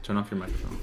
Turn off your microphone.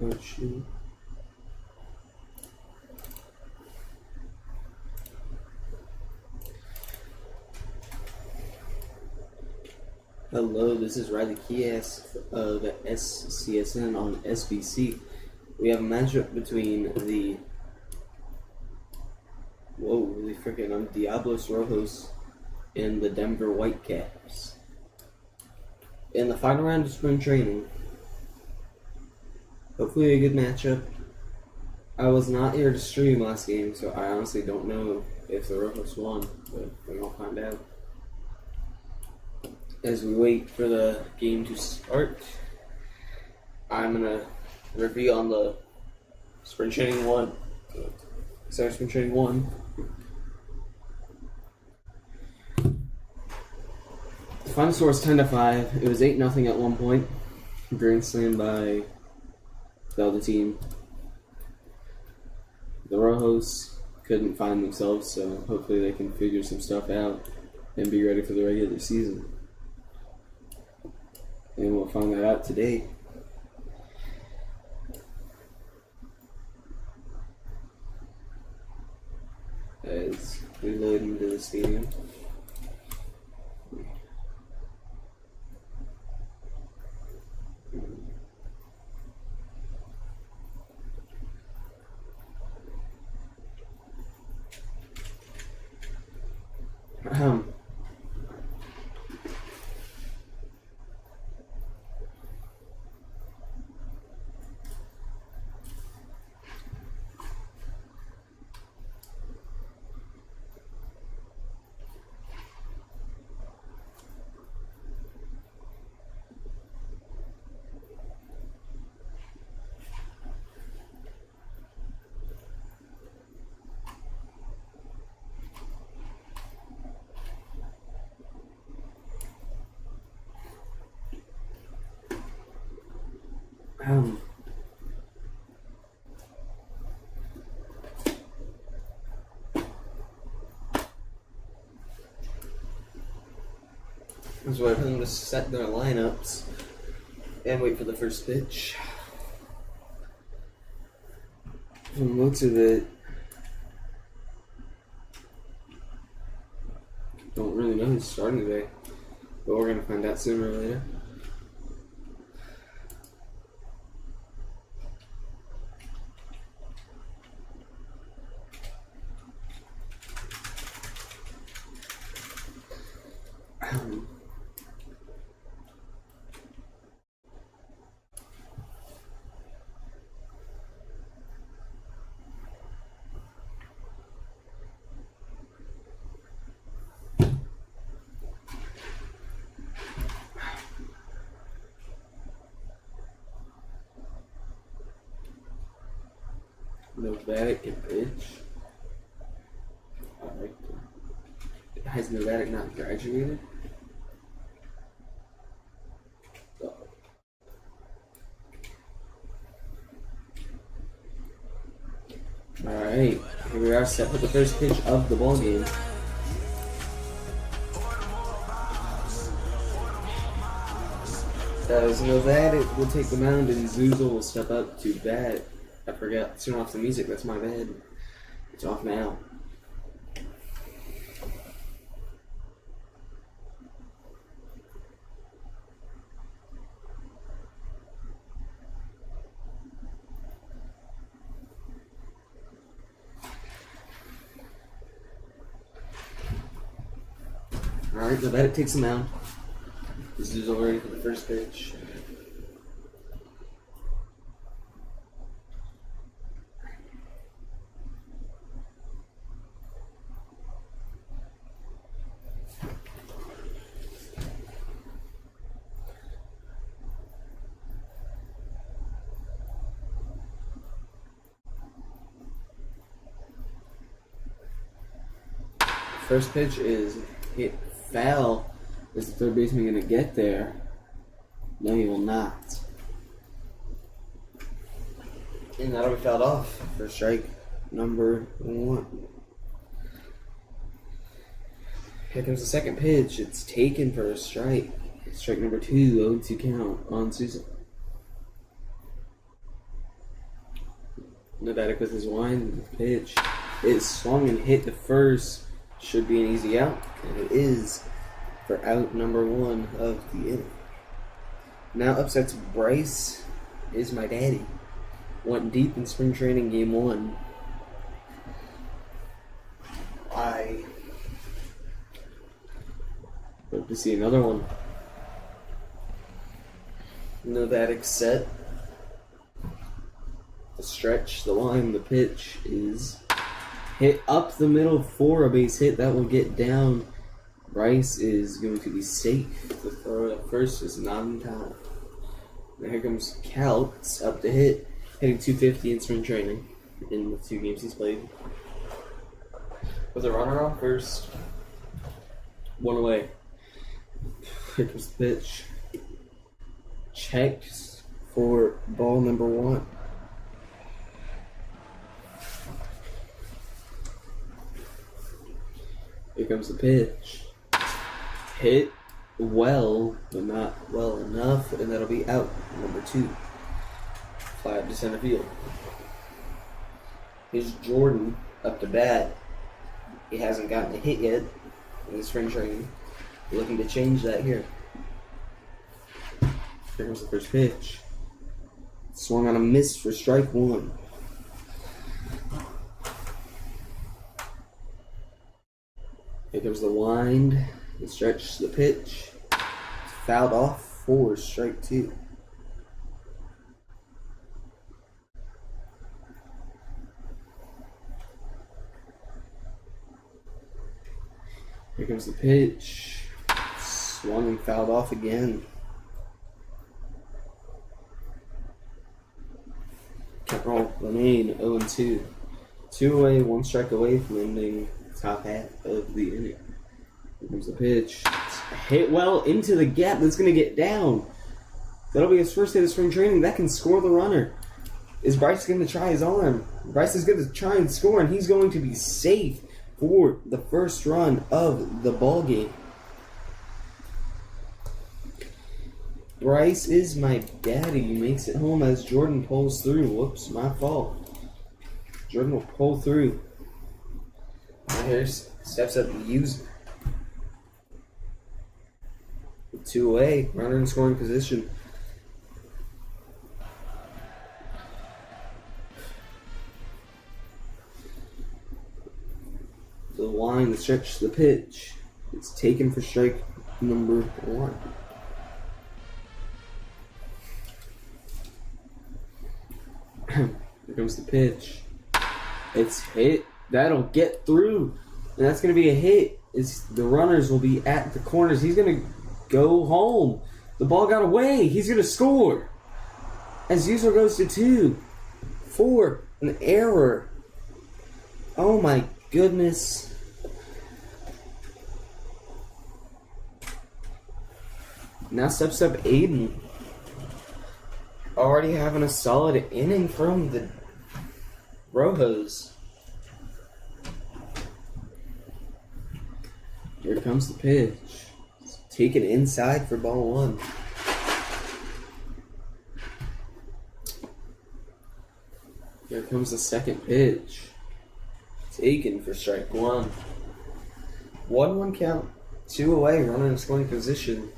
Oh shoot. Hello, this is Riley Kias of SCSN on SBC. We have a matchup between the Diablos Rojos and the Denver Whitecaps in the final round of spring training. Hopefully a good matchup. I was not here to stream last game, so I honestly don't know if the Rojos won, but we're gonna find out as we wait for the game to start. I'm gonna review on the spring training one. Sorry, spring training one. The final score was 10-5. It was 8-0 at one point. Grand slam by the other team. The Rojos couldn't find themselves, so hopefully they can figure some stuff out and be ready for the regular season. And we'll find that out today. As we load into the stadium. So we're going to set their lineups and wait for the first pitch. From the looks of it, don't really know who's starting today, but we're going to find out sooner or later. Novak can pitch. I like that. Has Novak not graduated? Alright, here we are set for the first pitch of the ball game. As Novak will take the mound and Zoozle will step up to bat. I forgot to turn off the music, that's my bad. It's off now. Alright, Novak takes the mound. This is all ready for the first pitch. First pitch is hit foul. Is the third baseman going to get there? No, he will not. And that'll be fouled off for strike number 1. Here comes the second pitch. It's taken for a strike. Strike number 2, 0-2 count on Susan. Nevada with his wind pitch. It swung and hit the first. Should be an easy out, and it is for out number 1 of the inning. Now upsets Bryce is my daddy. Went deep in spring training game 1. I hope to see another one. Nevada set. The stretch, the line, the pitch is hit up the middle for a base hit. That will get down. Bryce is going to be safe. The throw at first is not in time. Now here comes Caltz up to hit, hitting 250 in spring training in the 2 games he's played. With a runner on first, 1 away. Here comes the pitch. Checks for ball number 1. Here comes the pitch. Hit well, but not well enough, and that'll be out. Number 2. Fly up to center field. Here's Jordan up to bat. He hasn't gotten a hit yet in his spring training. Looking to change that here. Here comes the first pitch. Swung on a miss for strike 1. Here comes the wind. The stretch, the pitch. Fouled off for strike 2. Here comes the pitch. Swung and fouled off again. Can't roll. Lane 0-2. 2 away, 1 strike away from ending top half of the inning. Here comes the pitch. It's hit well into the gap. That's going to get down. That'll be his first hit of spring training. That can score the runner. Is Bryce going to try his arm? Bryce is going to try and score, and he's going to be safe for the first run of the ball game. Bryce is my daddy. He makes it home as Jordan pulls through. Whoops, my fault. Jordan will pull through. Now here's steps up the user. 2 away, runner in scoring position. The line, the stretch, the pitch. It's taken for strike number 1. Here comes the pitch. It's hit. That'll get through. And that's going to be a hit. The runners will be at the corners. He's going to go home. The ball got away. He's going to score. As user goes to 2 for an error. Oh my goodness. Now steps up Aiden. Already having a solid inning from the Rojos. Here comes the pitch. It's taken inside for ball 1. Here comes the second pitch. Taken for strike 1. 1-1 count. 2 away, runner in scoring position.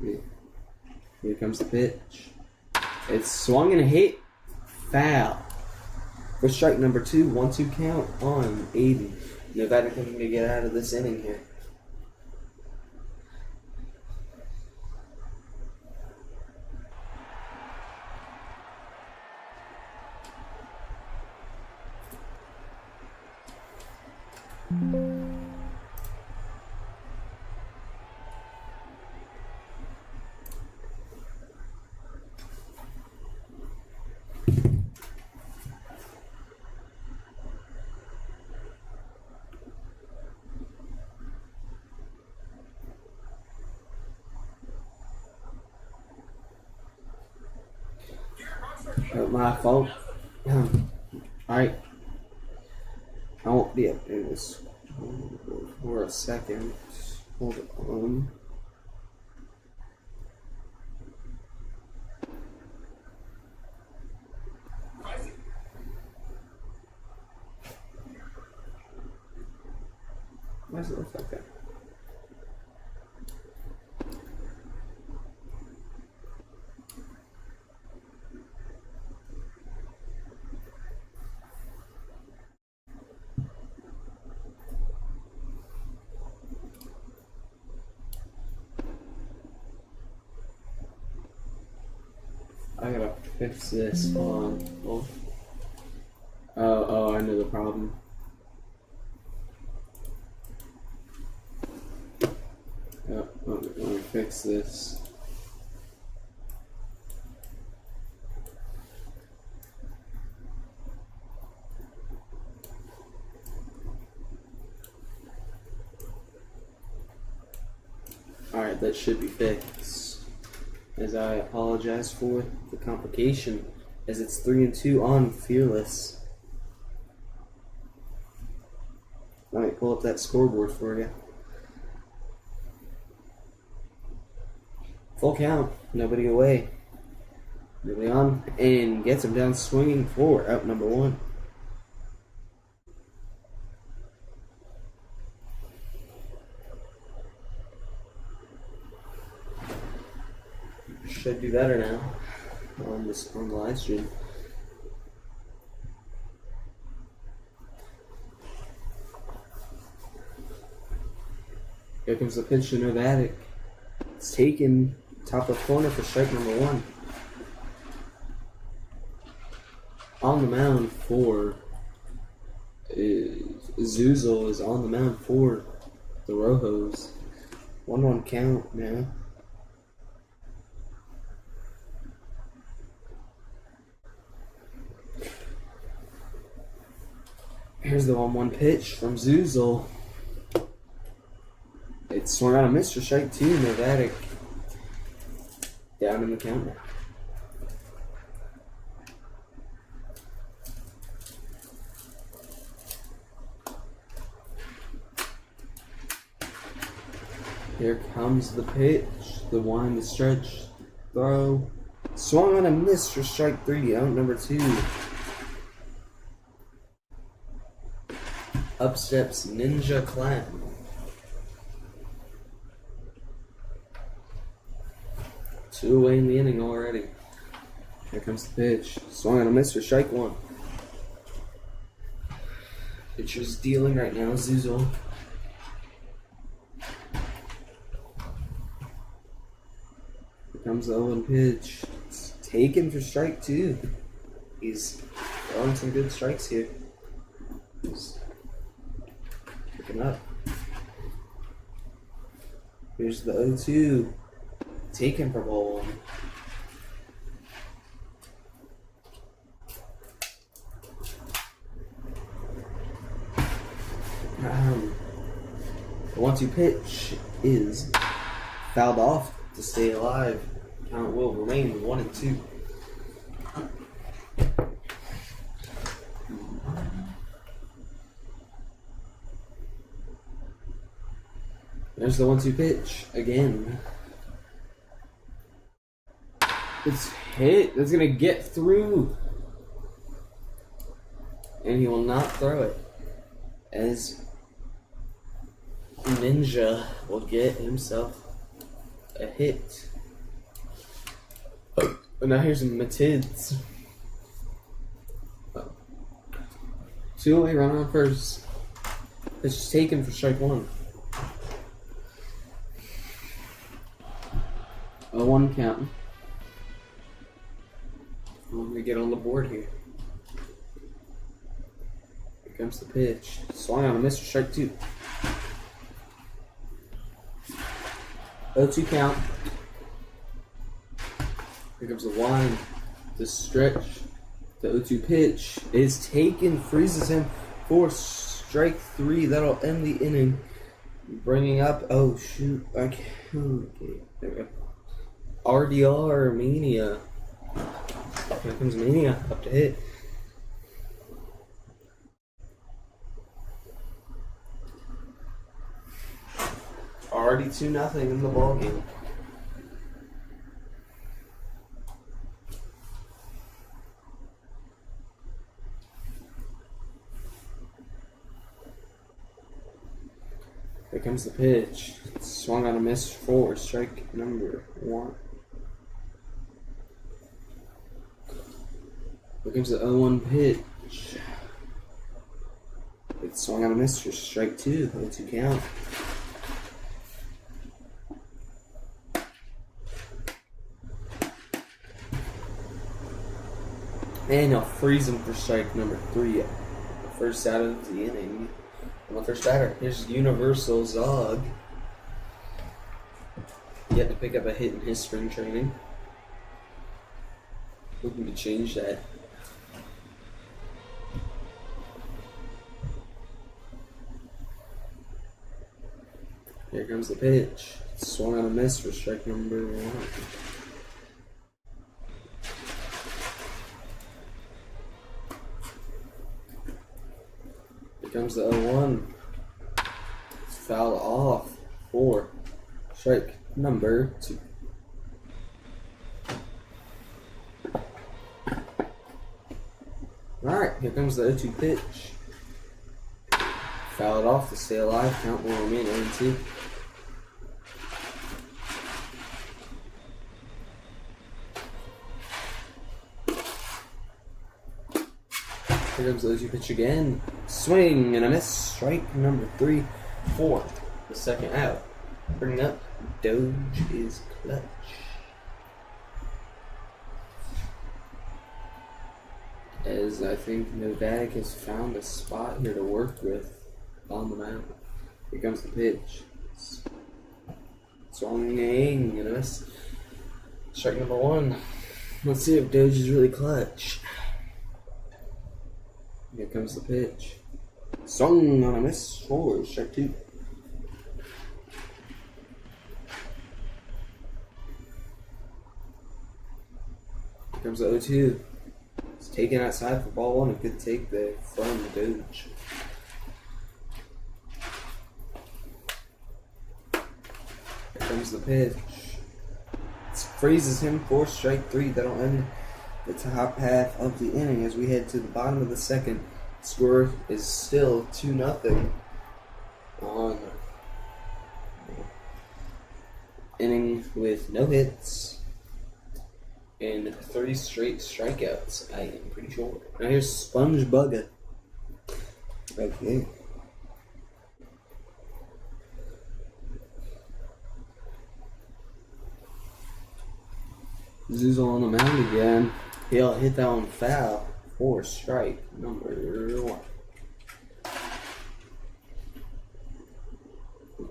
Here comes the pitch. It's swung and hit. Foul. For strike number 2, 1-2 count on Aiden. Nevada looking to get out of this inning here. My fault. Alright. I won't be up in this for a second. Hold on. Why does it look like that? I gotta fix this. Hold on. Oh, I know the problem. Let me fix this. Alright, that should be fixed. As I apologize for the complication, as it's 3-2 on Fearless. Let me pull up that scoreboard for you. Full count, nobody away. Nobody on, and gets him down swinging for out number 1. Should do better now on the live stream. Here comes the pitch to Novatic. It's taken top of the corner for strike number 1. On the mound for Zuzul is on the mound for the Rojos. 1-1 count now. Here's the 1-1 pitch from Zuzul. It's swung on a missed for strike 2. Novatic down in the count now. Here comes the pitch. The wind, the stretch, throw. Swung on a miss for strike 3. Out number 2. Up steps Ninja Clan. Two away in the inning already. Here comes the pitch. Swung on a miss for strike 1. Pitcher's dealing right now, Zuzul. Here comes the 0-1 pitch. It's taken for strike 2. He's throwing some good strikes here. He's picking up. Here's the 0-2. Taken for ball 1. The 1-2 pitch is fouled off to stay alive. Count will remain 1-2. There's the 1-2 pitch again. It's hit. That's gonna get through, and he will not throw it. As Ninja will get himself a hit. But now here's Matids. 2 away, run on first. It's taken for strike 1. 0-1 count. Let me get on the board here. Here comes the pitch. Swung on a miss for strike 2. 0-2 count. Here comes the wind. The stretch. The 0-2 pitch is taken. Freezes him for strike 3. That'll end the inning. Bringing up. Oh, shoot. Okay. There we go. RDR Mania. Here comes Mania up to hit. Already 2-0 in the ball game. Here comes the pitch. Swung on a miss for strike number 1. Here comes the 0-1 pitch. It's swung on a miss for strike 2. 0-2 count. And he'll freeze him for strike number 3. The first out of the inning. And the first batter. Here's Universal Zog. Yet to pick up a hit in his spring training. Looking to change that. Here comes the pitch. Swung on a miss for strike number 1. Here comes the 0-1. It's fouled off for strike number 2. Alright, here comes the 0-2 pitch. Foul it off to stay alive. Count will remain 0-2. Here comes the 0-2 pitch again. Swing and a miss. Strike number 3 for the second out. Bring up Doge is clutch. As I think Novak has found a spot here to work with on the mound. Here comes the pitch. Swinging and a miss. Strike number 1. Let's see if Doge is really clutch. Here comes the pitch. Swung on a miss for strike 2. Here comes the 0-2. It's taken outside for ball 1. A good take there from Doge. Here comes the pitch. It freezes him for strike 3. That'll end the top half of the inning as we head to the bottom of the second. Score is still 2-0 on inning with no hits and 30 straight strikeouts. I am pretty sure. Now here's Sponge Bugger. Okay. Zuzul on the mound again. He'll hit that one foul for strike number 1.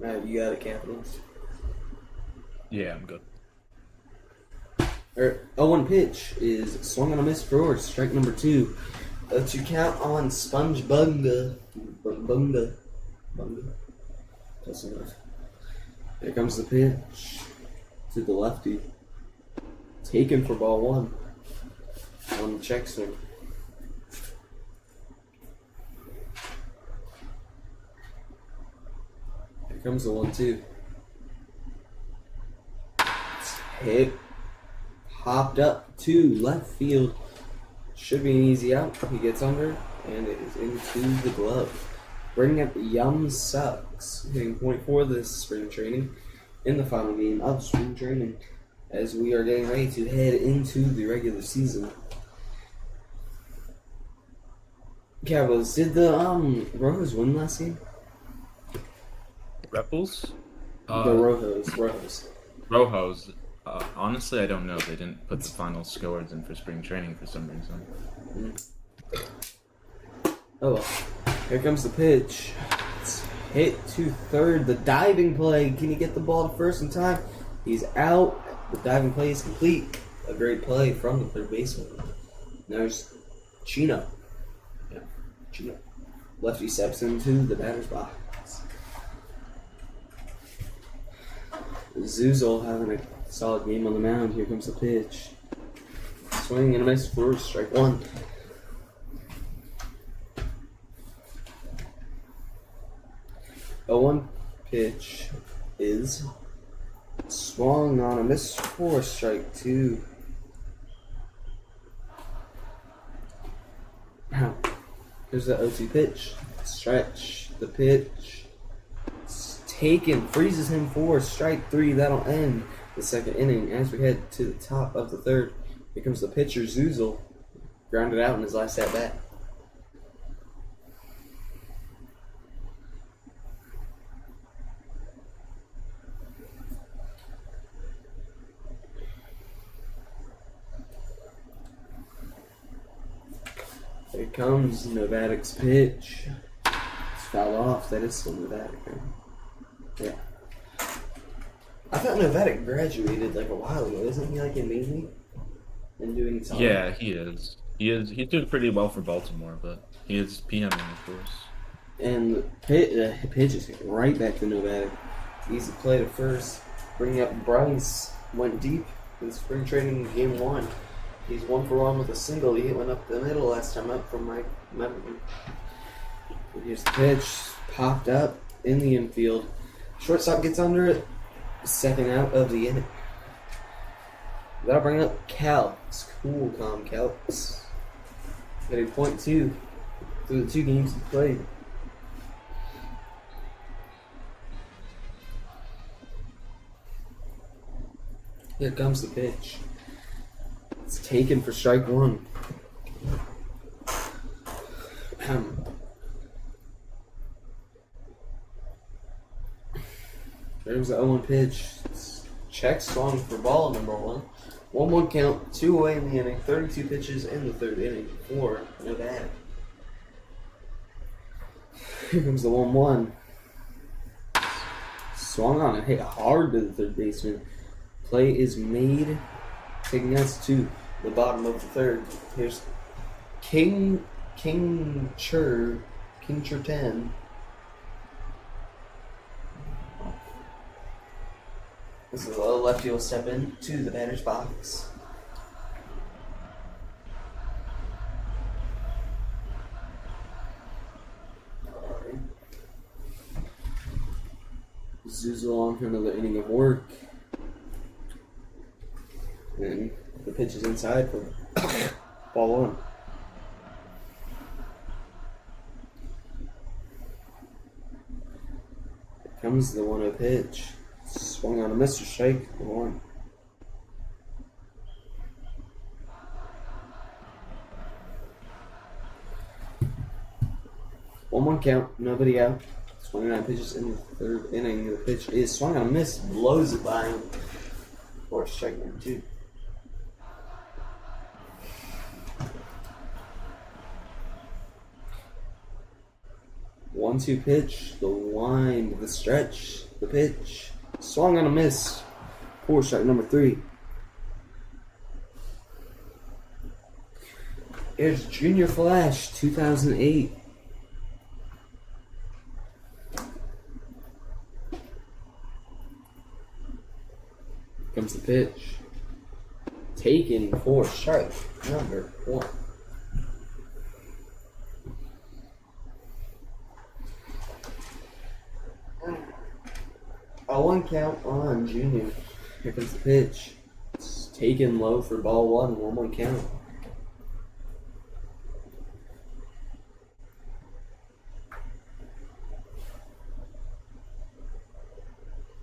Matt, you got it, Capitals? Yeah, I'm good. 0-1 pitch is swung on a miss for strike number 2. To count on Sponge Bunga. Bunga. Close enough. Here comes the pitch to the lefty. Taken for ball 1 on the check swing. Here comes the 1-2. It's hit. Hopped up to left field. Should be an easy out. He gets under, and it is into the glove. Bringing up Yum Sucks, hitting .4 this spring training in the final game of spring training as we are getting ready to head into the regular season. Capitals, did the Rojos win last game? Rebels? The Rojos. Rojos. Honestly, I don't know. They didn't put the final scores in for spring training for some reason. Oh well. Here comes the pitch. It's hit to third. The diving play. Can he get the ball to first in time? He's out. The diving play is complete. A great play from the third baseman. There's Chino. Yeah, Chino. Lefty steps into the batter's box. Zuzul having a solid game on the mound. Here comes the pitch. Swing and a miss for strike 1. A 1 pitch is swung on a miss for strike 2. Now, here's the 0-2 pitch. Stretch the pitch. It's taken, freezes him for strike 3. That'll end the second inning. As we head to the top of the third, here comes the pitcher, Zuzel. Grounded out in his last at bat. Here comes Novak's pitch. It's fouled off. That is still Novak. Yeah. I thought Novak graduated like a while ago. Isn't he like in Navy and doing something? Yeah, he is. He's doing pretty well for Baltimore, but he is PMing, of course. And the pitch is right back to Novak. Easy play to first. Bringing up Bryce. Went deep in spring training game 1. He's 1 for 1 with a single. He hit one up the middle last time up from Mike Medlin. Here's the pitch. Popped up in the infield. Shortstop gets under it. Second out of the inning. That'll bring up Calx. Cool, calm Calx. Got a .2 through the 2 games he played. Here comes the pitch. It's taken for strike 1. There's the 0-1 pitch. It's check swung for ball number 1. 1-1 count, 2 away in the inning, 32 pitches in the third inning for Nevada. Here comes the 1-1. Swung on and hit hard to the third baseman. Play is made, taking us to the bottom of the third. Here's King Chur 10. This is a lefty will step in to the batter's box. Alright. Zuzel on for another inning of work. And the pitch is inside for ball 1. Here comes the 1-0 pitch. Swung on a Mr. Strike, 1. One count, nobody out. 29 pitches in the third inning. The pitch is swung on a miss, blows it by him for strike number 2. One-two pitch, the wind, the stretch, the pitch. Swung on a miss. For strike number 3. Here's Junior Flash, 2008. Comes the pitch. Taken for strike number 1. A 1 count on Junior. Here comes the pitch. It's taken low for ball 1. 1-1 count.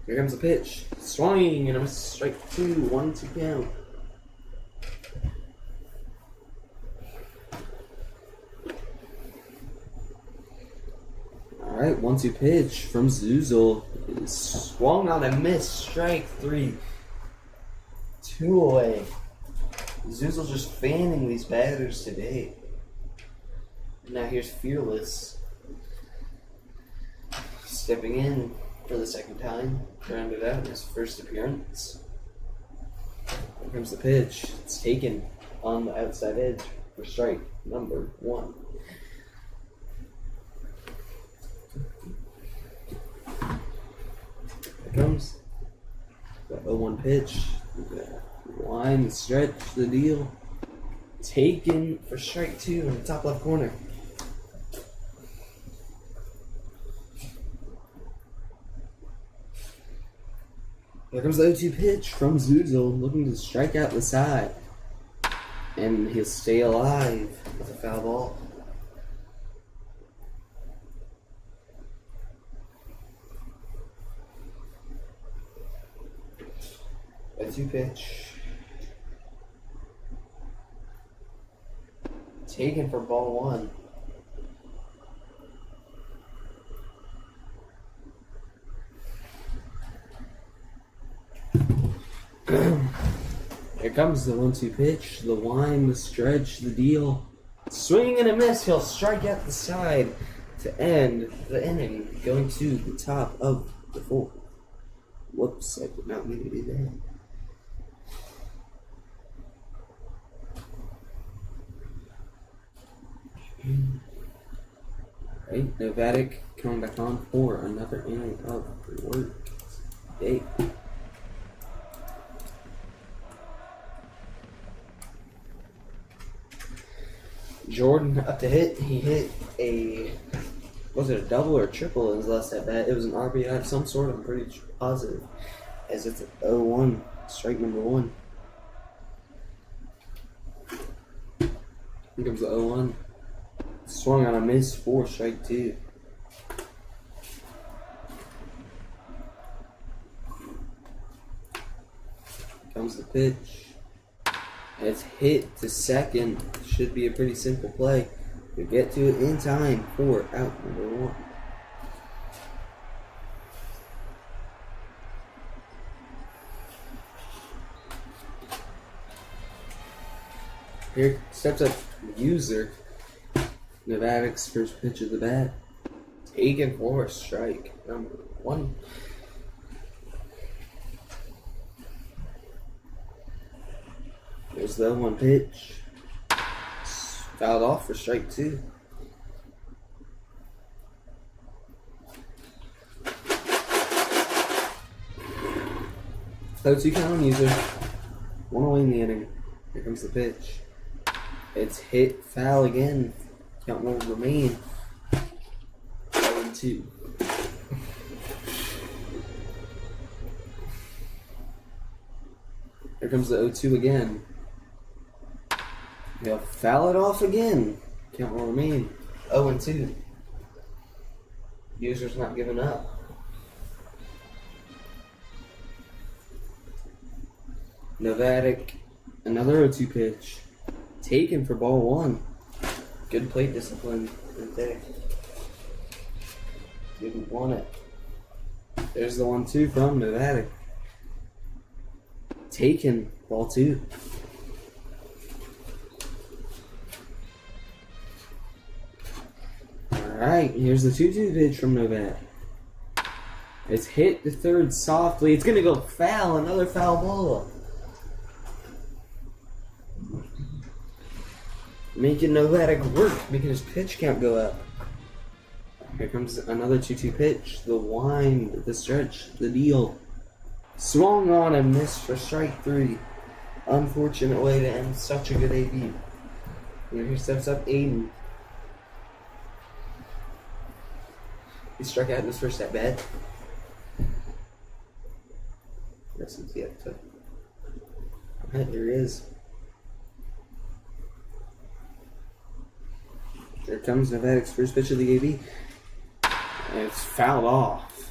Here comes the pitch. Swinging and a strike 2. 1-2 count. Alright, 1-2 pitch from Zuzel. Swung on a miss, strike 3. 2 away. Zuzel just fanning these batters today. Now here's Fearless. Stepping in for the second time. Rounded out in his first appearance. Here comes the pitch. It's taken on the outside edge for strike number 1. Comes the 0-1 pitch, the line, the stretch, the deal, taken for strike 2 in the top left corner. Here comes the 0-2 pitch from Zuzel, looking to strike out the side, and he'll stay alive with a foul ball. A 2 pitch. Taken for ball 1. Here comes the 1-2 pitch, the wind, the stretch, the deal. Swing and a miss, he'll strike out the side to end the inning, going to the top of the 4th. Whoops, I did not mean to do that. Right, Novatic coming back on for another inning of work. Hey. Jordan up to hit. He hit was it a double or a triple in his last at bat? It was an RBI of some sort, I'm pretty positive. As it's an 0-1, strike number 1. Here comes the 0-1. Swung on a miss for strike 2. Comes the pitch. It's hit to second. Should be a pretty simple play. You get to it in time for out number 1. Here steps up User. Nevada's first pitch of the bat. Taken for strike number 1. There's the 1 pitch. Fouled off for strike 2. So 2 count on User. 1 away in the inning. Here comes the pitch. It's hit foul again. Count will remain 0-2. Here comes the 0-2 again. They'll foul it off again. Count will remain 0-2. User's not giving up. Novatic, another 0-2 pitch. Taken for ball 1. Good plate discipline right there. Didn't want it. There's the 1-2 from Nevada. Taken, ball 2. Alright, here's the 2-2 pitch from Nevada. It's hit to third softly. It's going to go foul, another foul ball. Making Nevada work, making his pitch count go up. Here comes another 2-2 pitch. The wind, the stretch, the deal. Swung on and missed for strike 3. Unfortunate way to end such a good debut. Here steps up Aiden. He struck out in his first at bat. Yes, it's yet to. Alright, here he is. Here comes Nevada's first pitch of the AB. And it's fouled off.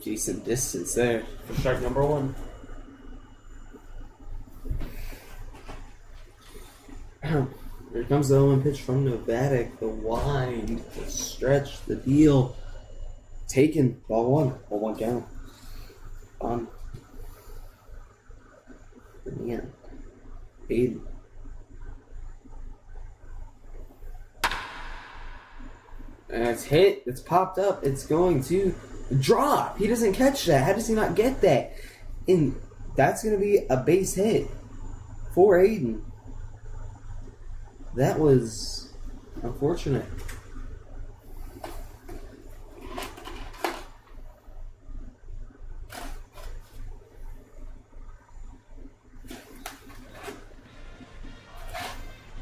Decent distance there for strike number 1. Here comes the 0-1 pitch from Nevada. The wind, the stretch, the deal. Taken, ball 1. Ball 1 count. On. In the end. Aiden. And it's hit. It's popped up. It's going to drop. He doesn't catch that. How does he not get that? And that's going to be a base hit for Aiden. That was unfortunate.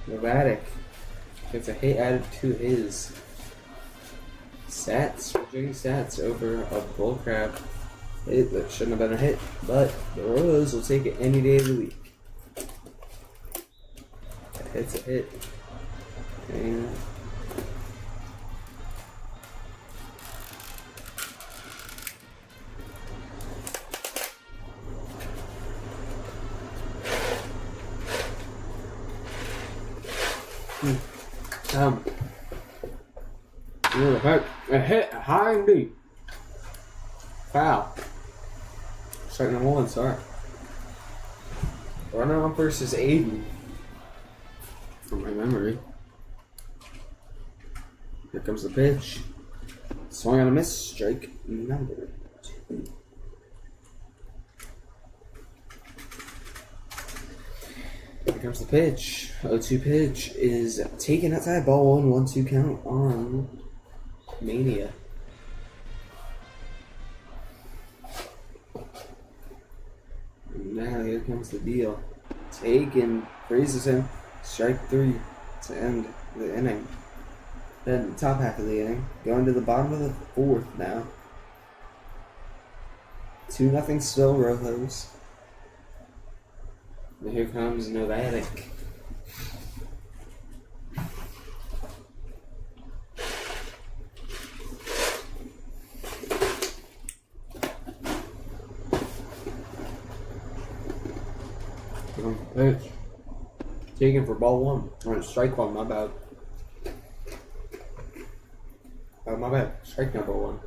Novatic gets a hit added to his stats, Virginia stats over a bullcrap hit that shouldn't have been a hit, but the Rojos will take it any day of the week. A hit's a hit. And A hit high and deep. Foul. Strike number 1, sorry. Runner on versus Aiden. From my memory. Here comes the pitch. Swing on a miss. Strike number 2. Here comes the pitch. 0-2 pitch is taken outside. Ball 1-1-2 count on Mania. Now here comes the deal. Taken, freezes him. Strike 3 to end the inning. Then the top half of the inning. Going to the bottom of the 4th now. 2-0 still, Rojos. And here comes Novatic. Pitch. Taken for ball 1. Or strike 1, my bad. My bad. Strike number 1.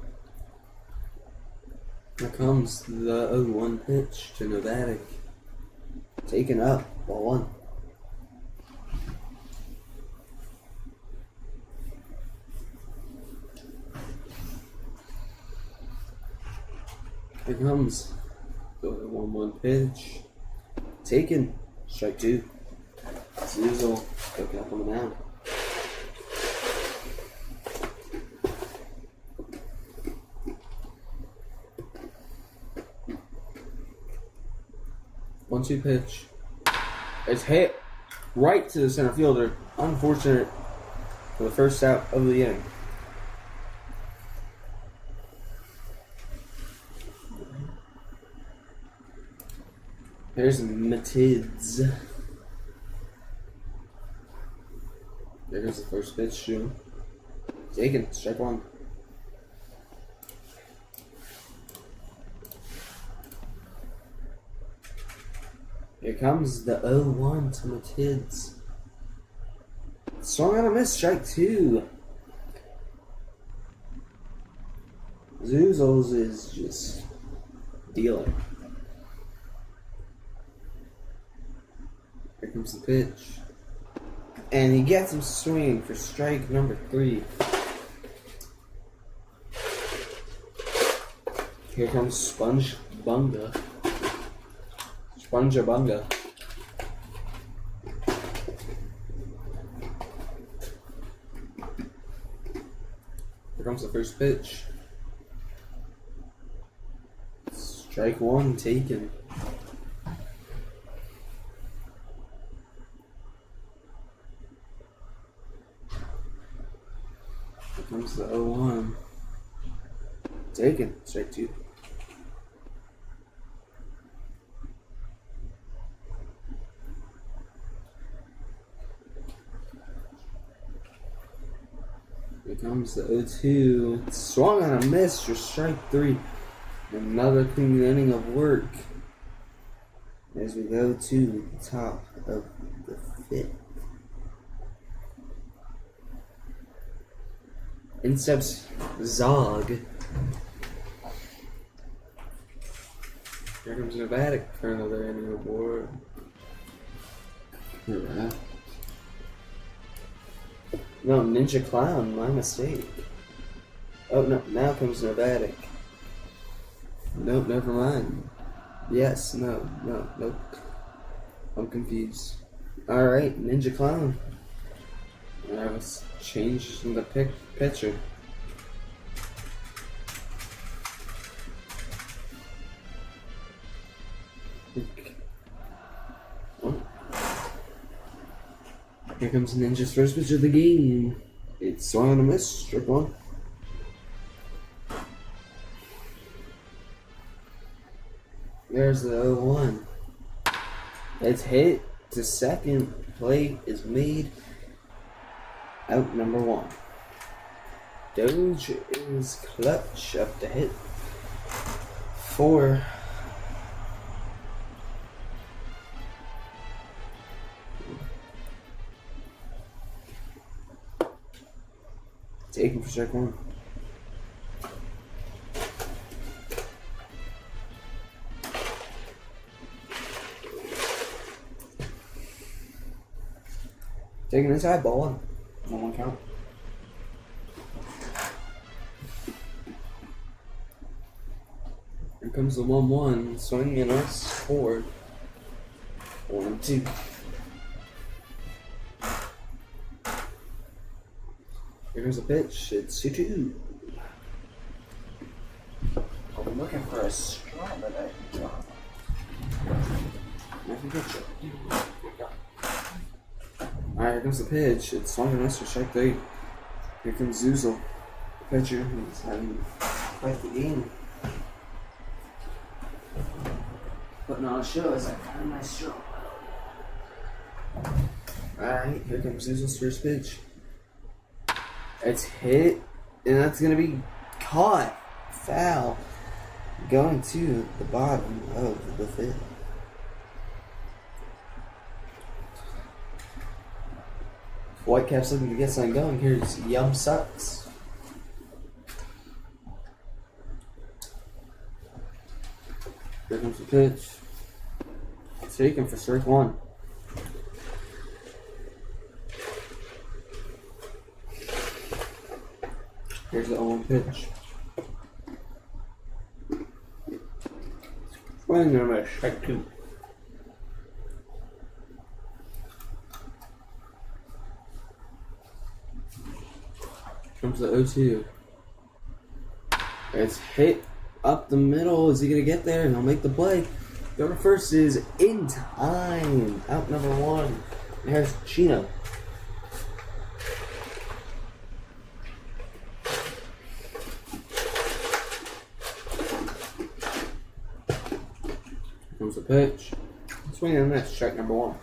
Here comes the 0-1 pitch to Novatic. Taken up. Ball 1. Here comes the 1-1 pitch. Taken. Strike 2. Zuzel picking up on the mound. One-two pitch. It's hit right to the center fielder. Unfortunate for the first out of the inning. There's Matids. There goes the first pitch to him. Taken. Strike 1. Here comes the 0-1 to Matids. Swung on a miss. Strike 2. Zoozles is just dealing. Here comes the pitch. And he gets him swinging for strike number 3. Here comes Spongebunga. Spongebunga. Here comes the first pitch. Strike 1 taken. Here comes the 0-1. Taken. Strike 2. Here comes the 0-2. Swung on a miss for strike 3. Another clean inning of work as we go to the top of the 5th. In steps Zog. Here comes Novatic for another inning of work. Alright. No, Ninja Clown, my mistake. Oh no, now comes Novatic. Nope, never mind. Yes, no, nope. I'm confused. Alright, Ninja Clown. I was changing the picture. Oh. Here comes Ninja's first pitch of the game. It's swung on a miss, strike 1. There's the 0-1. It's hit to second. Play is made. Out number 1. Doge is clutch up to hit 4. Taken for strike one. Taking inside, ball one. 1-1 count. Here comes the 1-1. Swing and a score. 1-2. Here comes the pitch. It's 2-2. I'm looking for a strike, but I don't. Alright, here comes the pitch. It's swung and a miss for strike 3. Here comes Zuzel, pitcher. He's having quite the game. Putting on a show as I kind of nice show. Alright, here comes Zuzel's first pitch. It's hit, and that's going to be caught. Foul. Going to the bottom of the fifth. Whitecaps looking to get something going. Here's Yum Sucks. Here comes the pitch. Taken for strike one. Here's the 0-1 pitch. Swing and a miss. Strike two. Comes the 0-2. It's hit up the middle. Is he going to get there? And he'll make the play. Go to first is in time. Out number one. There's Chino. Here comes the pitch. Swing and a miss. Strike number one.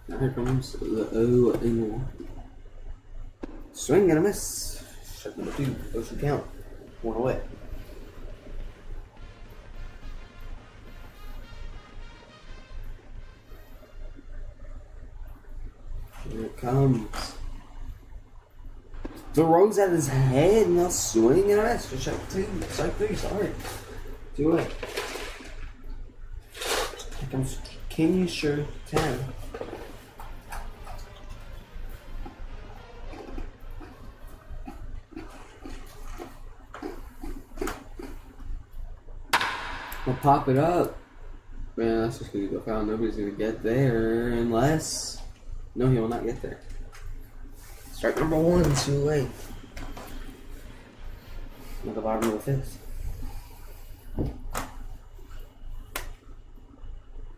Now here comes the 0-1. Swing and a miss. Strike number two. Goes to count. One away. Here it comes. Throws at his head and they'll swing and a miss. Just strike two. Strike three, sorry. 2 away. Here comes King Sure 10. We'll pop it up. Man, that's just gonna go foul. Nobody's gonna get there unless. No, he will not get there. Strike number one, 2 away. At the bottom of the fifth.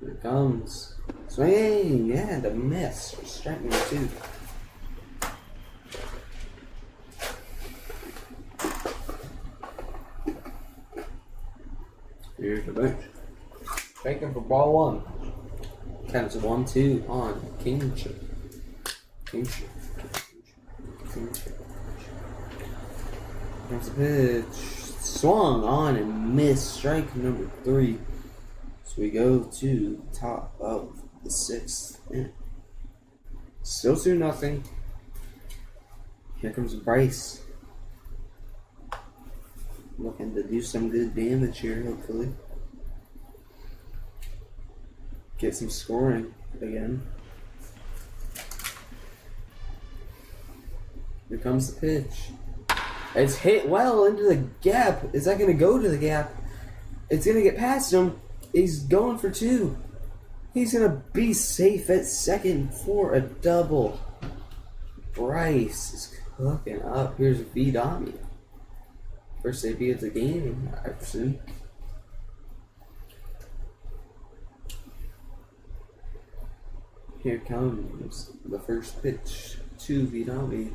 Here it comes. Swing and a miss. Strike number two. Here's the bench. Taken for ball one. Counts 1-2 on Kingship. Kingship. Here's the pitch. Swung on and missed. Strike number 3. So we go to the top of the 6th inning. Still 2-0. Here comes Bryce. Looking to do some good damage here, hopefully. Get some scoring again. Here comes the pitch. It's hit well into the gap. Is that going to go to the gap? It's going to get past him. He's going for 2. He's going to be safe at second for a double. Bryce is cooking up. Here's Vidami. First AB of the game, I presume. Here comes the first pitch to Vidami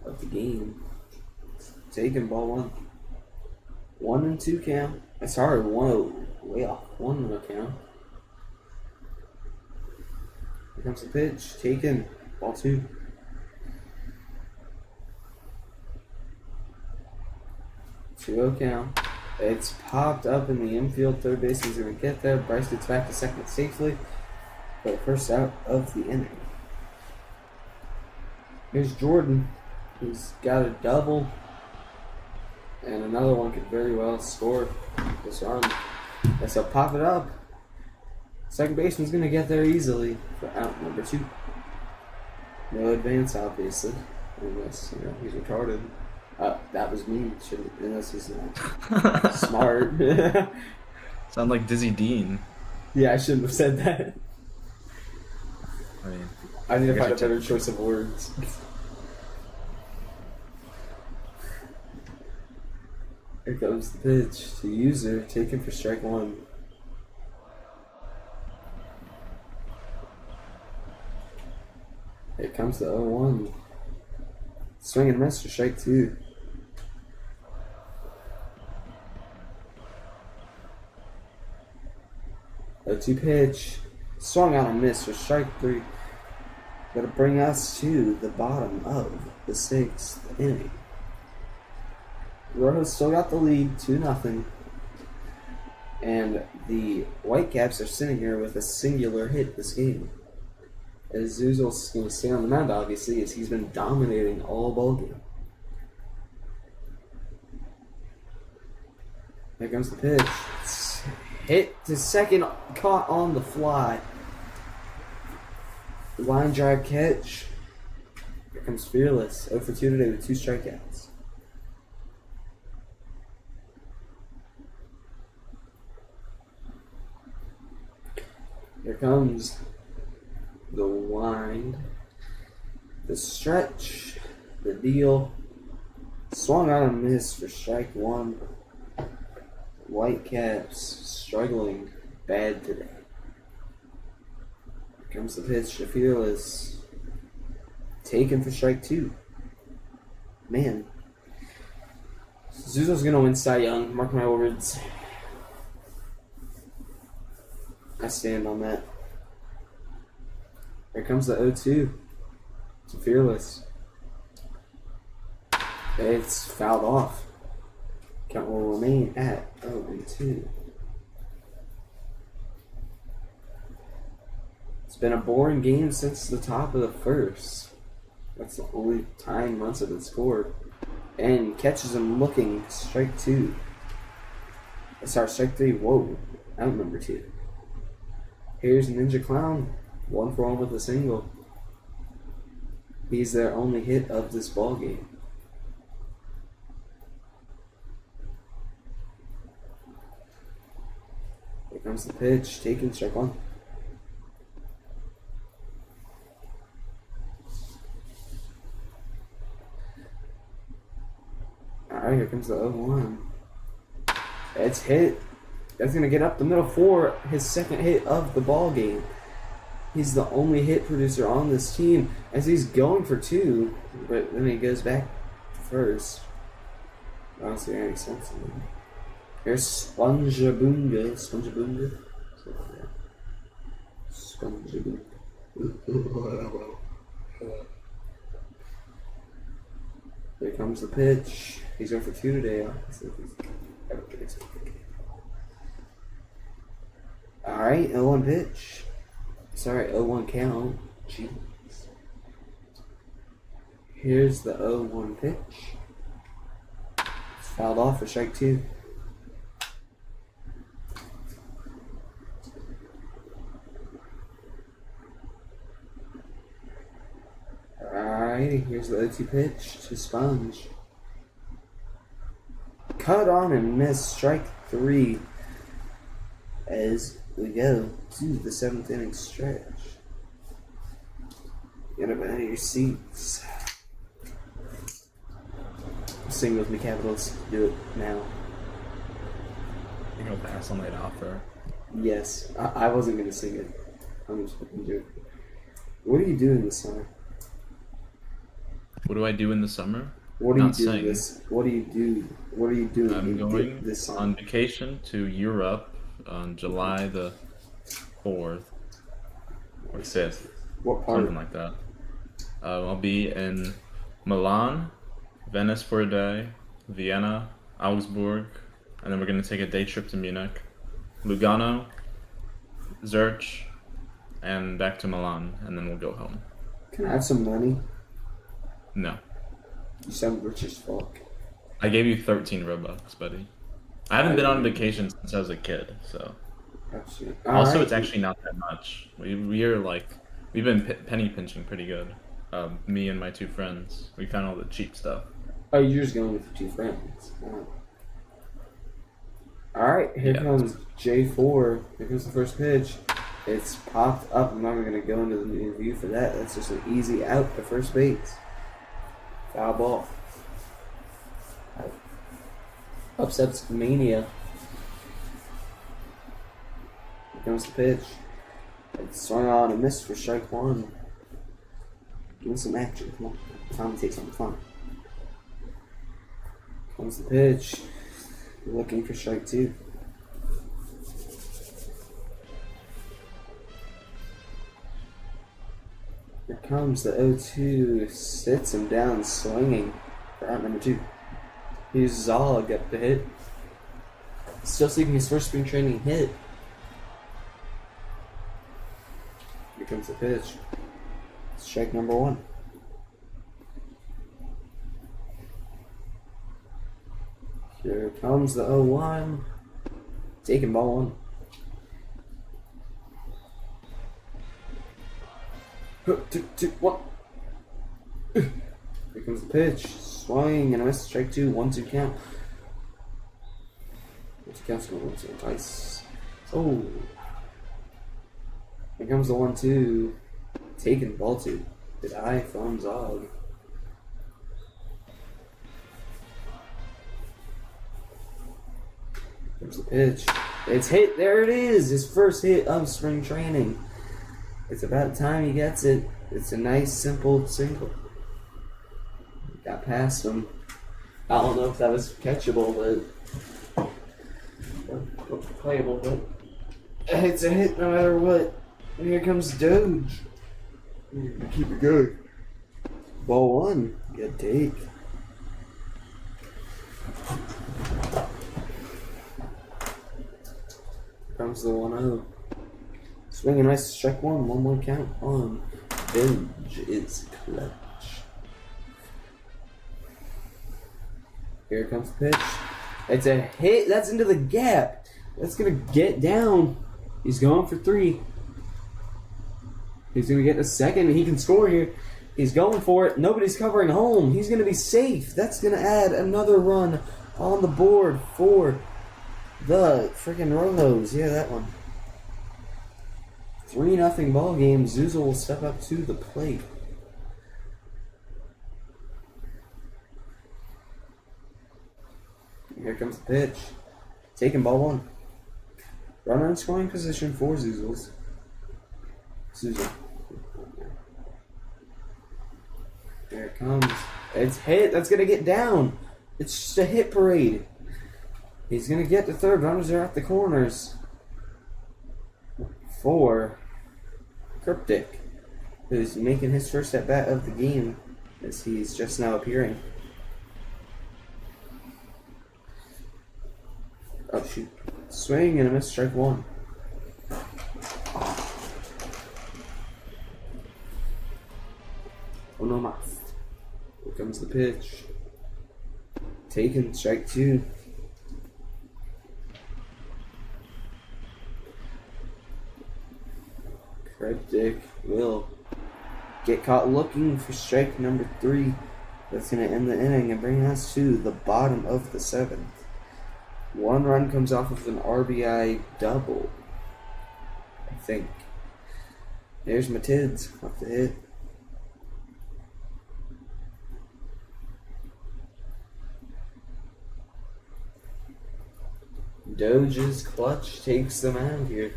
of the game. Taking ball one. 1-2 count. Sorry, way off. 1 count. Here comes the pitch. Taken. Ball 2. Count. It's popped up in the infield. Third base is going to get there. Bryce gets back to second safely. for the first out of the inning. Here's Jordan, who's got a double, and another one could very well score this run. Yes, he'll pop it up. Second baseman's going to get there easily for out number 2. No advance, obviously, unless he's retarded. That was me. Unless he's not smart. Sound like Dizzy Dean. Yeah, I shouldn't have said that. I mean, I need to find a better choice of words. Here comes the pitch to user, taken for strike 1. Here comes the 0-1. Swing and miss for strike 2. A 2 pitch. Swung out and missed for strike 3. That'll bring us to the bottom of the 6th inning. Rojos still got the lead, 2-0. And the Whitecaps are sitting here with a singular hit this game. As Zuzul's going to stay on the mound, obviously, as he's been dominating all ballgame. Here comes the pitch. It's hit to second, caught on the fly. Line drive catch. Here comes Fearless, 0 for 2 today with 2 strikeouts. Here comes the wind, the stretch, the deal. Swung out and missed for strike 1. Whitecaps struggling bad today. Here comes the pitch to Fearless. Taken for strike 2. Man. Zuzul's going to win Cy Young. Mark my words. I stand on that. Here comes the 0-2 to Fearless. It's fouled off. Count will remain at 0-2. It's been a boring game since the top of the first. That's the only time runs have been scored. And catches him looking, strike 2. Sorry, strike 3. Whoa, out number 2. Here's Ninja Clown, 1 for 1 with a single. He's their only hit of this ball game. Here comes the pitch, taking strike 1. Alright, here comes the 0-1. It's hit. That's going to get up the middle for his second hit of the ball game. He's the only hit producer on this team as he's going for 2, but then he goes back to first. I don't see any sense in it. Here's Spongeabunga. Spongeabunga? Spongeabunga. Here comes the pitch. He's going for 2 today. Alright, 0-1 pitch. Sorry, 0-1 count. Jeez. Here's the 0-1 pitch. It's fouled off for strike 2. Alright, here's the 0-2 pitch to Sponge. Cut on and miss, strike 3. As we go to the 7th inning stretch. Get up out of your seats. Sing with me, Capitals. Do it now. You gonna pass on that offer? Yes. I wasn't going to sing it. I'm just going to do it. What are you doing this summer? What do I do in the summer? What do you do this? What do you do? What are you doing? I'm going this summer? on vacation to Europe on July the 4th or 5th. What part? Something like that. I'll be in Milan, Venice for a day, Vienna, Augsburg, and then we're going to take a day trip to Munich, Lugano, Zurich, and back to Milan, and then we'll go home. Can I have some money? No. You sound rich as fuck. I gave you 13 Robux, buddy. I haven't been on vacation since I was a kid, so. Absolutely. Also, it's actually not that much. We've been penny pinching pretty good. Me and my 2 friends. We found all the cheap stuff. Oh, you're just going with your 2 friends. Alright, here comes J4. Here comes the first pitch. It's popped up. I'm not even going to go into the review for that. That's just an easy out to first base. Foul ball. Upsets Mania. Here comes the pitch. It's swung on and missed for strike 1. Give me some action. Come on. Time to take something fun. Comes the pitch. Looking for strike 2. Here comes the 0-2. Sits him down, swinging for out number 2. Here's Zog up the hit. Still seeking his first spring training hit. Here comes the pitch. Strike number 1. Here comes the 0-1. Taking ball 1. Two, 1. Here comes the pitch. Swing and a miss. Strike 2. 1-2 count. 1-2 count's going to twice. Oh. Here comes the 1-2. Taking ball 2. Good eye from Zog. Here's the pitch. It's hit. There it is. His first hit of spring training. It's about time he gets it. It's a nice, simple single. Got past him. I don't know if that was catchable, but playable. But it's a hit no matter what. And here comes Doge. Keep it good. Ball 1. Good take. Comes the 1-0. Swing and miss, strike 1. 1-1 count on. Doge is clutch. Here comes the pitch. It's a hit. That's into the gap. That's going to get down. He's going for 3. He's going to get a second. He can score here. He's going for it. Nobody's covering home. He's going to be safe. That's going to add another run on the board for the freaking Rojos. Yeah, that one. 3-0 ball game. Zuzul will step up to the plate. Here comes the pitch. Taking ball 1. Runner in scoring position for Zuzul. Here it comes. It's hit. That's going to get down. It's just a hit parade. He's going to get the third. Runners are at the corners. For Cryptic, who's making his first at bat of the game as he's just now appearing. Oh, shoot. Swing and a miss, strike 1. Oh no, mas. Here comes the pitch. Taken, strike 2. Cryptic will get caught looking for strike number 3. That's going to end the inning and bring us to the bottom of the 7th. 1 run comes off of an RBI double, I think. There's Matids off the hit. Doge's clutch takes them out here.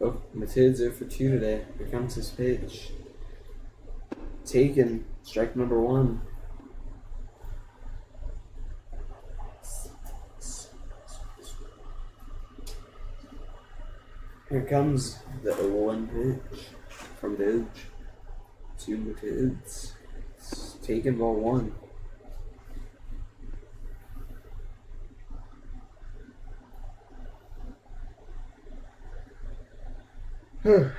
Oh, Matids are for 2 today. Here comes his pitch. Taken. Strike number 1. Here comes the 0-1 pitch from Doge. Two Matids. It's taken ball 1. Here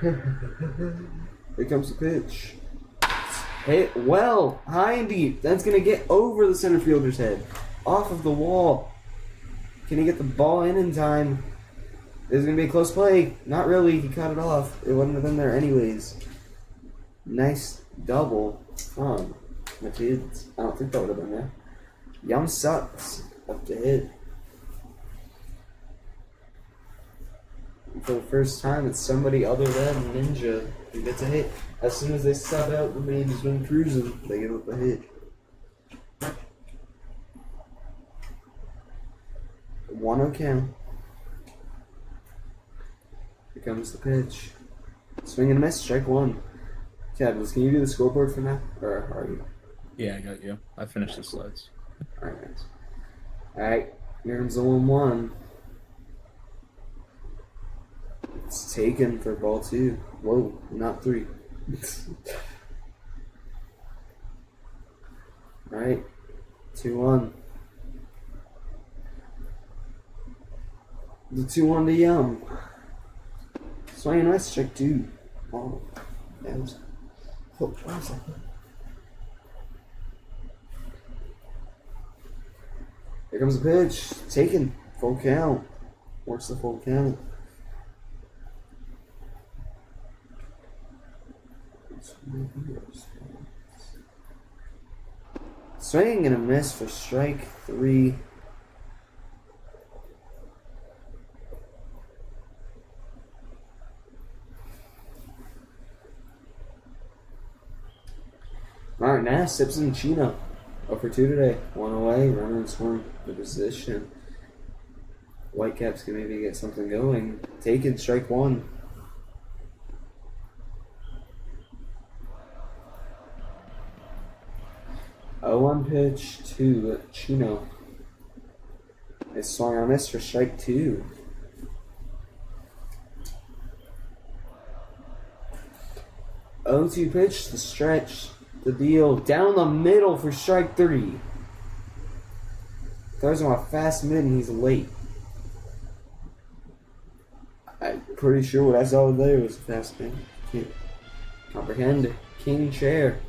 comes the pitch. Hit well, high and deep. That's going to get over the center fielder's head. Off of the wall. Can he get the ball in time? This is going to be a close play. Not really. He cut it off. It wouldn't have been there anyways. Nice double from Matids. I don't think that would have been there. Yum sucks. Up to hit. For the first time, it's somebody other than Ninja who gets a hit. As soon as they sub out the main who's been cruising, they give up a hit. 1-0 count. Here comes the pitch. Swing and miss, strike 1. Diablos, can you do the scoreboard for now? Or are you? Yeah, I got you. I finished the slides. Alright, guys. Alright, here comes the 1-1. It's taken for ball 2. Whoa, not 3. Alright, 2-1. The 2-1 to Yum. Swing and miss, strike 2. Oh, that was. Oh, what was that? Here comes the pitch. Taken. Full count. Works the full count. Swing and a miss for strike 3. Alright, now Sips and Chino. 0 for 2 today. 1 away, runner and scoring the position. Whitecaps can maybe get something going. Taken, strike 1. A 1 pitch to Chino. Nice swing on this for strike 2. Oh, 2 pitch, the stretch, the deal, down the middle for strike 3. Throws him a fast mid and he's late. I'm pretty sure what I saw there was a fast mid. Can't comprehend. King chair.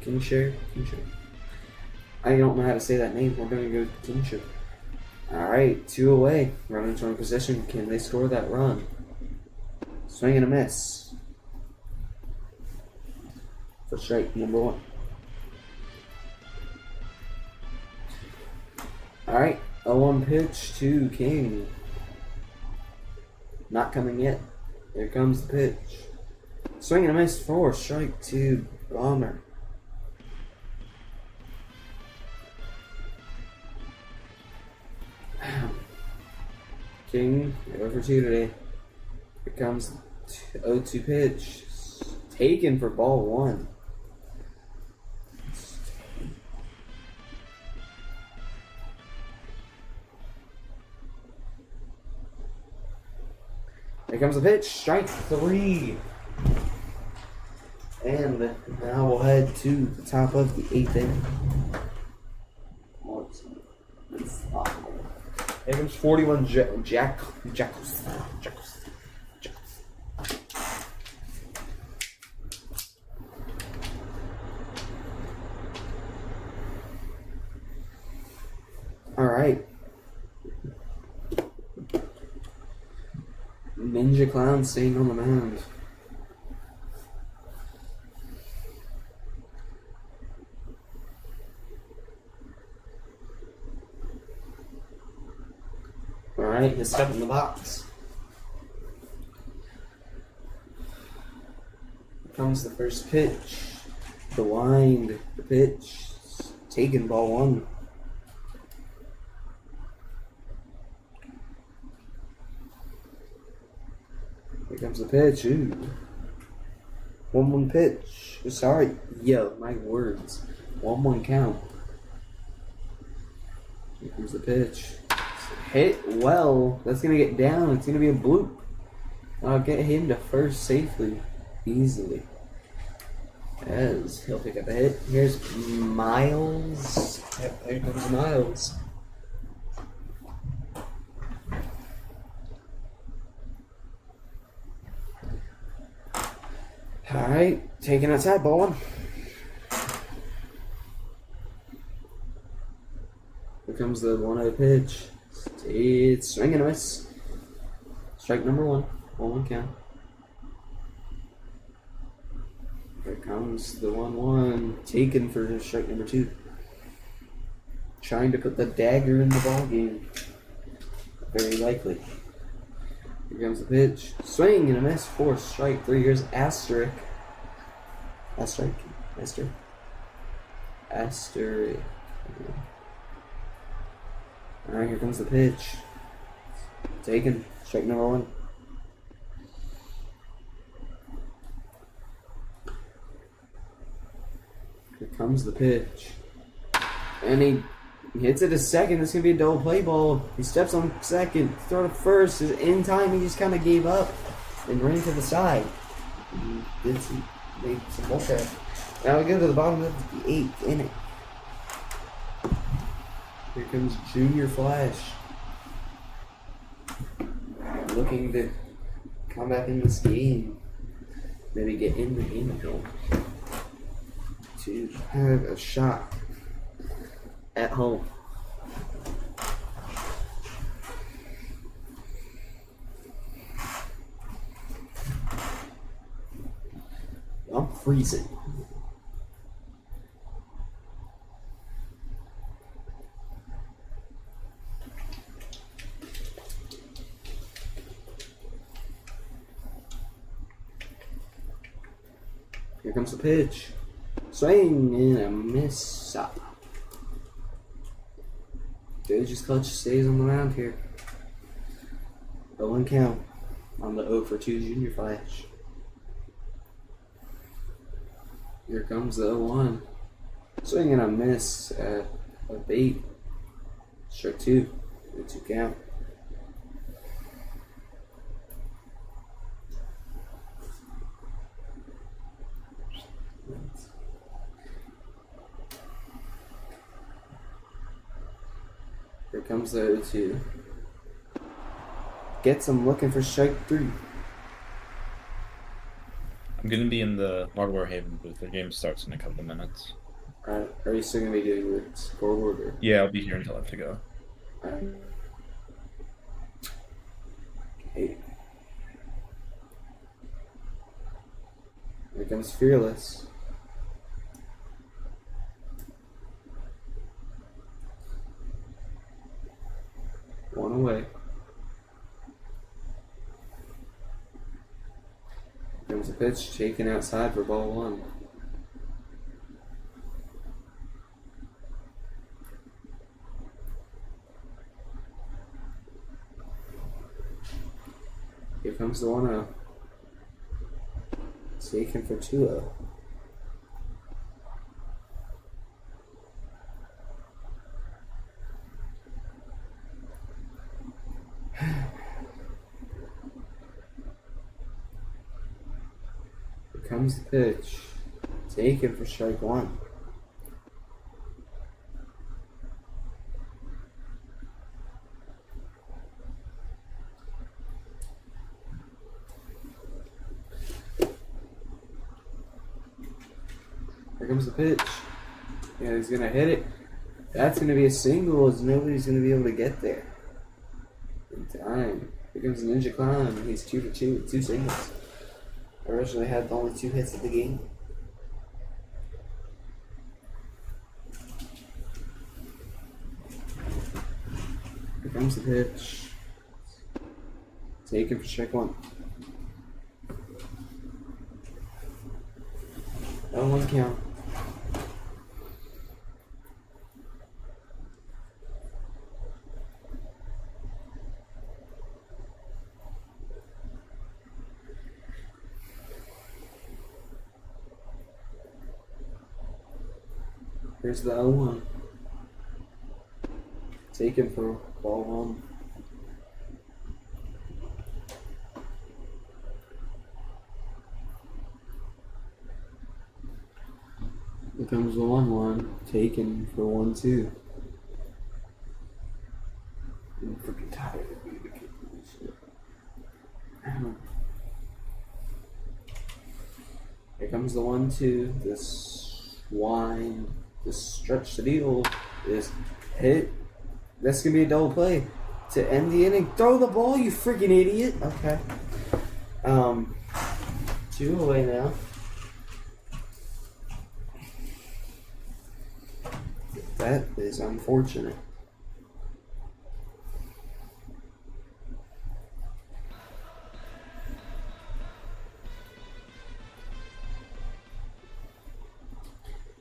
I don't know how to say that name. We're going to go King chair. Alright, 2 away. Running into position. Can they score that run? Swing and a miss. For strike number 1. Alright, a 1 pitch to King. Not coming yet. Here comes the pitch. Swing and a miss for strike 2. Bomber. King, 0 for 2 today. Here comes the 0-2 pitch. Taken for ball 1. Here comes the pitch, strike 3. And now we'll head to the top of the 8th inning. Here comes 41 Jackals. Alright. Ninja Clown staying on the mound. Alright, his step in the box. Here comes the first pitch. The wind, the pitch. Taken, ball 1. Here comes the pitch. Ooh. 1-1 pitch. Sorry. Yo, my words. 1-1 count. Here comes the pitch. Hit well. That's going to get down. It's going to be a bloop. I'll get him to first safely. Easily. As he'll pick up a hit. Here's Miles. Yep, there comes Miles. Alright, taking outside, ball one. Here comes the 1-0 pitch. It's swing and a miss. Strike number 1. 1-1 count. Here comes the 1-1. Taken for strike number 2. Trying to put the dagger in the ball game. Very likely. Here comes the pitch. Swing and a miss. 4 strike 3. Here's Asterisk. Asterisk. Asterisk. Asterisk. Alright, here comes the pitch. Taken. Strike number 1. Here comes the pitch. And he hits it a second. This is going to be a double play ball. He steps on second. Throw to first. In time, he just kind of gave up and ran to the side. He did made some bullcrap. Now we go to the bottom of the 8th inning. Here comes Junior Flash. Looking to come back in this game. Maybe get in the game again. To have a shot at home. I'm freezing. Here comes the pitch. Swing and a miss. Up. Just Clutch stays on the mound here. 0-1 count on the 0-for-2 Junior Flash. Here comes the 0-1. Swing and a miss at a bait. Strike 2. 2 count. Here comes the 0-2. Gets him looking for strike 3. I'm gonna be in the Hardware Haven booth. The game starts in a couple of minutes. Alright, are you still gonna be doing your scoreboard or? Yeah, I'll be here until I have to go. Alright. Okay. Here comes Fearless. One away. Here comes a pitch taken outside for ball 1. Here comes the 1-0. Taken for 2-0. Here comes the pitch. Taken for strike 1. Here comes the pitch. Yeah, he's gonna hit it. That's gonna be a single, as nobody's gonna be able to get there in time. Here comes Ninja Clown. He's 2 for 2 with 2 singles. Originally had only 2 hits of the game. Here comes the pitch. Taken for strike 1. 0-1 count. Here's the 0-1. Taken for ball 1. comes the 1-1. Taken for 1-2. I'm freaking tired of being a kid for this shit. Here comes the 1-2. This wind, this stretch the deal is hit. That's gonna be a double play to end the inning. Throw the ball, you freaking idiot. Okay. 2 away now. That is unfortunate.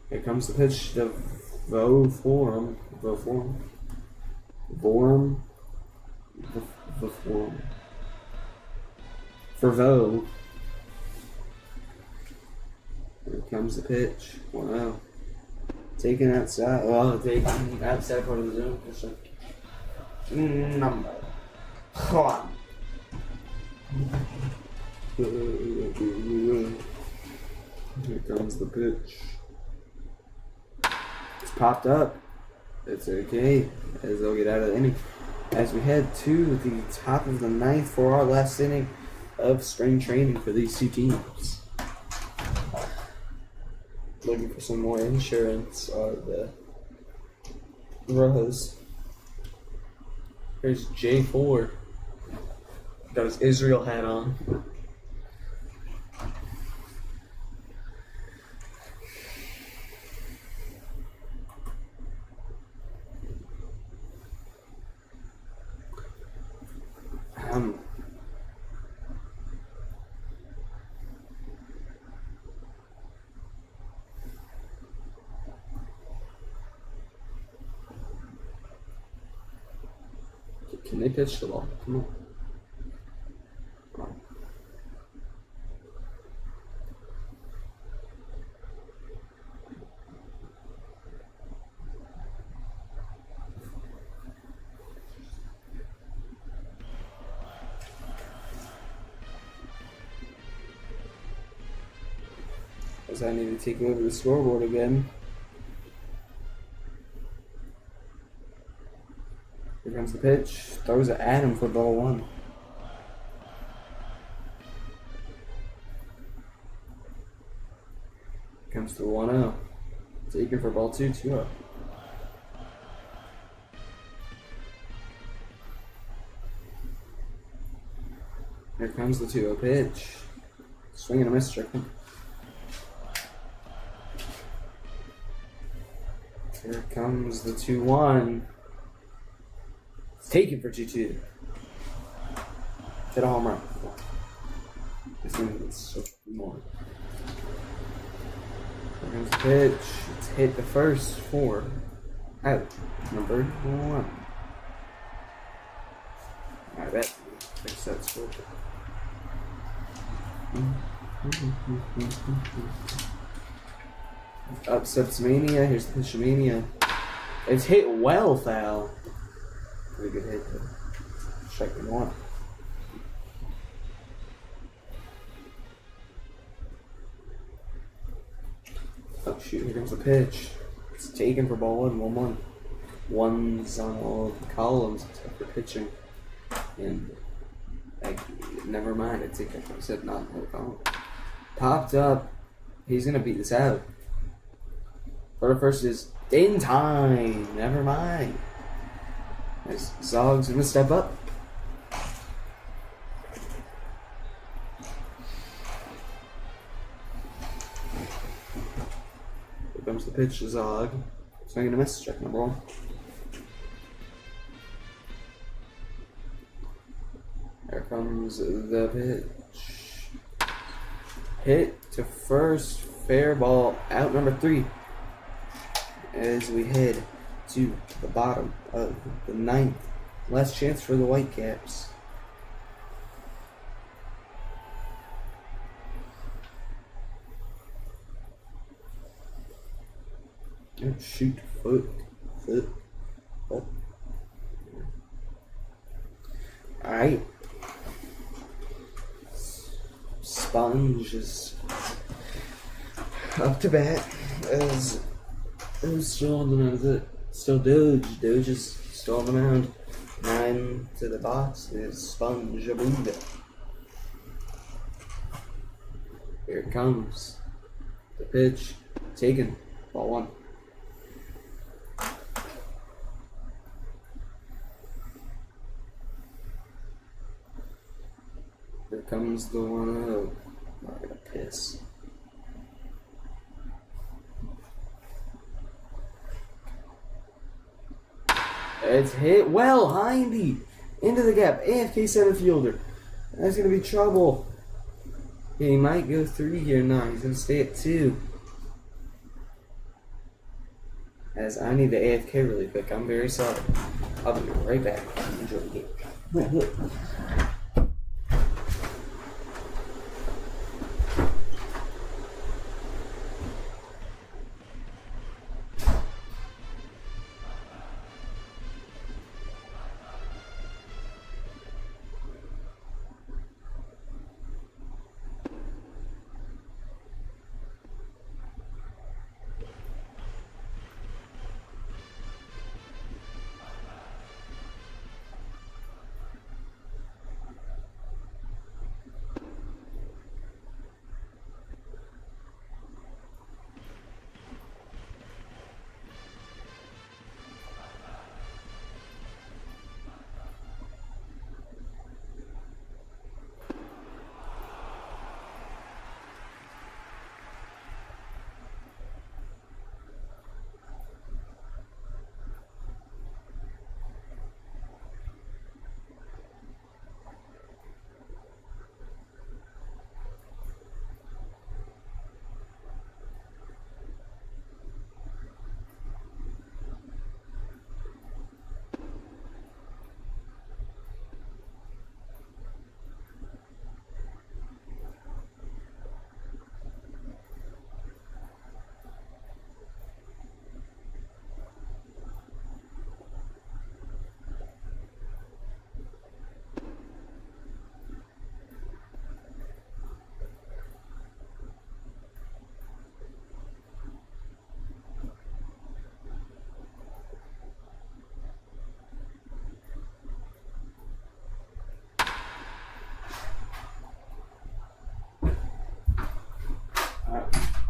Here comes the pitch to Vorum. For Vo. Here comes the pitch. 1-0. Taken outside. Well, taken outside part of the zone. It's like number 1. Here comes the pitch. It's popped up. It's okay, as they'll get out of the inning. As we head to the top of the 9th for our last inning of spring training for these two teams. Looking for some more insurance are the Rojos. Here's J4. Got his Israel hat on. Can they pitch the ball? Come on. As I need to take over the scoreboard again. Here comes the pitch. Throws it at him for ball 1. Comes to 1-0. Taken for ball 2, 2-0. Here comes the 2-0 pitch. Swing and a miss, check. Here comes the 2-1. It's taken for 2-2. Hit a home run. This thing is so more. Here comes the pitch. It's hit the first 4. Out. Number 1. Alright, that fix that score. Upsets Mania. Here's the pitch of Mania. It's hit well, foul. Pretty good hit though. Strike 1. Oh shoot, here comes the pitch. It's taken for ball 1, 1-1. One's on all the columns except for pitching. And never mind, it's taken. I said not on the column. Popped up. He's gonna beat this out. For the first is in time. Never mind. As Zog's gonna step up. Here comes the pitch to Zog. Swing and a miss. Check number 1. Here comes the pitch. Hit to first. Fair ball. Out number 3. As we head to the bottom of the 9th. Last chance for the Whitecaps. Oh, shoot, foot. Oh. Alright. Sponge is up to bat. As who's still on the mound? Is it still Doge? Doge is still on the mound. 9 to the box is Sponge Abunda. Here it comes. The pitch taken. Ball 1. Here comes the 1-0. I'm gonna piss. It's hit well, Hindy. Into the gap. AFK center fielder. That's gonna be trouble. Yeah, he might go 3 here. No, he's gonna stay at 2. As I need the AFK really quick. I'm very sorry. I'll be right back. Enjoy the game.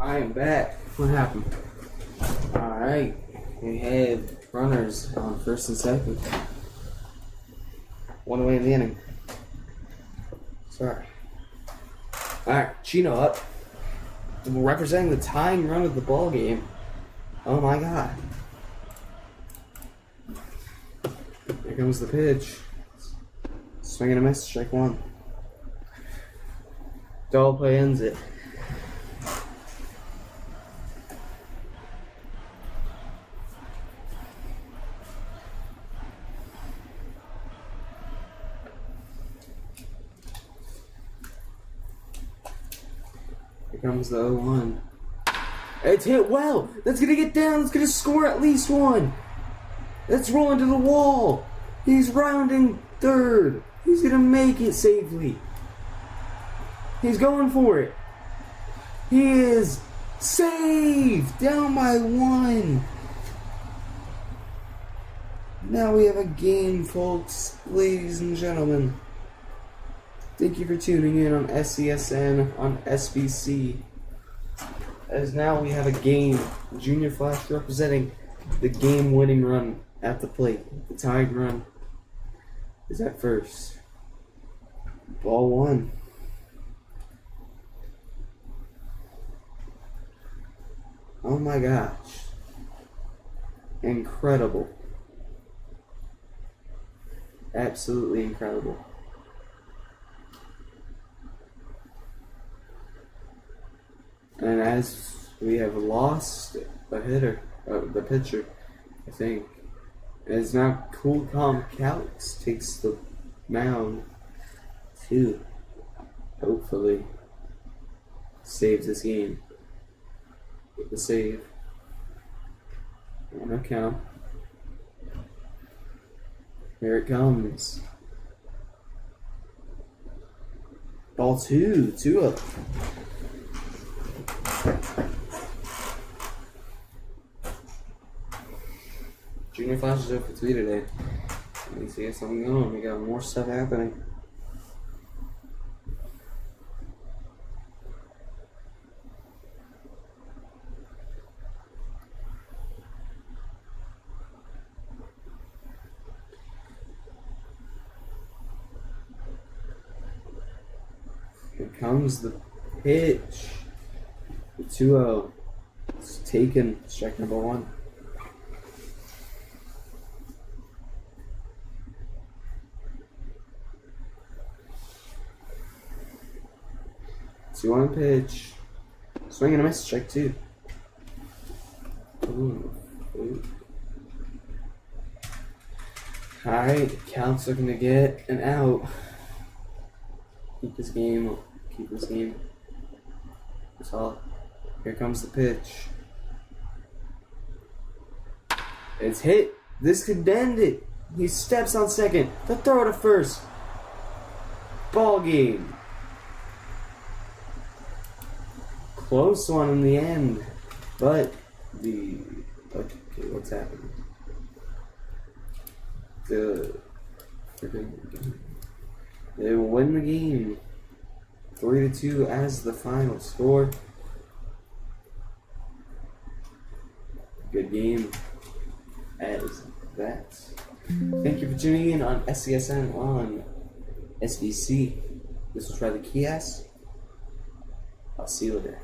I am back. What happened? Alright. We had runners on first and second. 1 away in the inning. Sorry. Alright, Chino up. Representing the tying run of the ball game. Oh my god. Here comes the pitch. Swing and a miss, strike 1. Double play ends it. Here comes the 0-1. It's hit well. That's gonna get down. That's gonna score at least 1. That's rolling to the wall. He's rounding third. He's gonna make it safely. He's going for it. He is saved. Down by 1. Now we have a game, folks. Ladies and gentlemen. Thank you for tuning in on SCSN on SBC. As now we have a game. Junior Flash representing the game-winning run at the plate. The tied run is at first. Ball 1. Oh my gosh. Incredible. Absolutely incredible. And as we have lost a hitter, the pitcher, I think, as now Cool Calm Calix takes the mound to hopefully save this game. Get the save. On a count. Here it comes. Ball 2. 2 up. Junior Flash is 0 for 3 today. Let me see if something going on. We got more stuff happening. Here comes the pitch. The 2-0. It's taken. Strike number 1. So 1 pitch. Swing and a miss. Strike 2. Ooh. Alright, Count's looking to get an out. Keep this game. Keep this game. That's all. Here comes the pitch. It's hit. This could end it. He steps on second. The throw to first. Ball game. Close one in the end. But the... Okay, what's happening? They will win the game. 3-2 as the final score. Good game as that. Thank you for tuning in on SCSN on SBC. This was Riley Kias. I'll see you later.